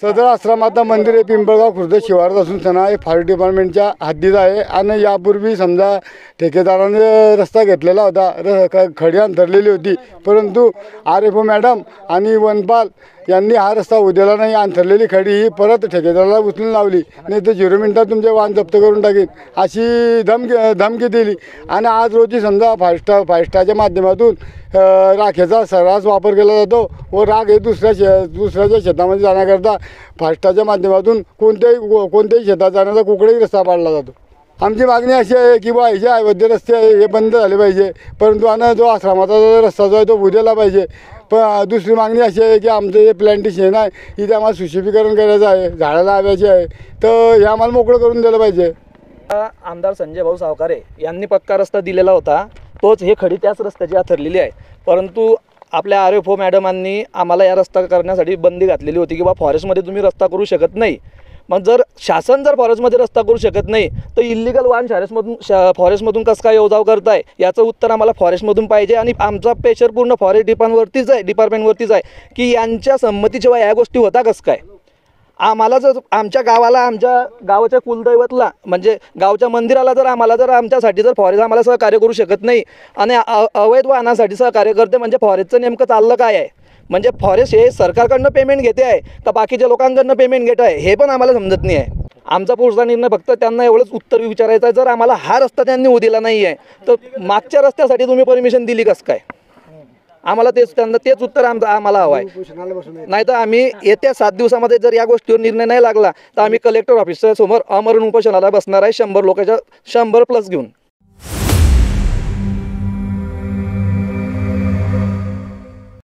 सदर आश्रमाता मंदिर हे पिंपळगाव खुर्द शिवारात असून त्यांना हे फायर डिपार्टमेंटच्या हद्दीत आहे आणि यापूर्वी समजा ठेकेदाराने रस्ता घेतलेला होता, खडी अंथरलेली होती, परंतु RFO मॅडम आणि वनपाल यांनी हा रस्ता उद्याला नाही, अंथरलेली खडी ही परत ठेकेदाराला उचलून लावली, नाही तर 0 मिनिटात तुमचे वाहन जप्त करून टाकीन अशी धमकी दिली. आणि आज रोजी समजा फाय स्टारच्या माध्यमातून राखेचा सर्रास वापर केला जातो व राख हे दुसऱ्याच्या शेतामध्ये जाण्याकरता फाय स्टारच्या माध्यमातून कोणत्याही शेतात जाण्याचा कुठलाही रस्ता पाडला जातो. आमची मागणी अशी आहे की बा हे जे अवैध रस्ते आहे हे बंद झाले पाहिजे, परंतु आणि जो आश्रमाचा रस्ता जो आहे तो उद्याला पाहिजे. पण दुसरी मागणी अशी आहे की आमचं जे प्लॅन्टेशन आहे इथे आम्हाला सुशोभीकरण करायचं आहे, झाडं लावायची आहे, तर हे आम्हाला मोकळं करून दिलं पाहिजे. आमदार संजय भाऊ सावकारे यांनी पक्का रस्ता दिलेला होता, तोच हे खडी त्याच रस्त्याची आथरलेली आहे. परंतु आपल्या RFO मॅडमांनी आम्हाला या रस्ता करण्यासाठी बंदी घातलेली होती की बा फॉरेस्टमध्ये तुम्ही रस्ता करू शकत नाही. मग जर शासन जर फॉरेस्टमध्ये रस्ता करू शकत नाही तर इल्लीगल वाहन फॉरेस्टमधून कसं काय येऊ जाऊ करताय याचं उत्तर आम्हाला फॉरेस्टमधून पाहिजे. आणि आमचा प्रेशर पूर्ण फॉरेस्ट डिपार्टमेंटवरतीच आहे की यांच्या संमतीशिवाय या गोष्टी होता कसं काय. आम्हाला जर आमच्या गावाच्या कुलदैवतला म्हणजे गावच्या मंदिराला जर आमच्यासाठी जर फॉरेस्ट आम्हाला सहकार्य करू शकत नाही आणि अवैध वाहनासाठी सहकार्य करते, म्हणजे फॉरेस्टचं नेमकं चाललं काय आहे. म्हणजे फॉरेस्ट हे सरकारकडनं पेमेंट घेते आहे का बाकीच्या लोकांकडनं पेमेंट घेत आहे हे पण आम्हाला समजत नाही आहे. आमचा पुढचा निर्णय फक्त त्यांना एवढंच उत्तर विचारायचं आहे, जर आम्हाला हा रस्ता त्यांनी दिला नाही आहे तर मागच्या रस्त्यासाठी तुम्ही परमिशन दिली कसं काय. आम्हाला तेच उत्तर आम्हाला हवं आहे. नाही तर आम्ही येत्या 7 दिवसामध्ये जर या गोष्टीवर निर्णय नाही लागला तर आम्ही कलेक्टर ऑफिसच्या समोर अमरण उपोषणाला बसणार आहे 100 लोकांच्या 100+ घेऊन.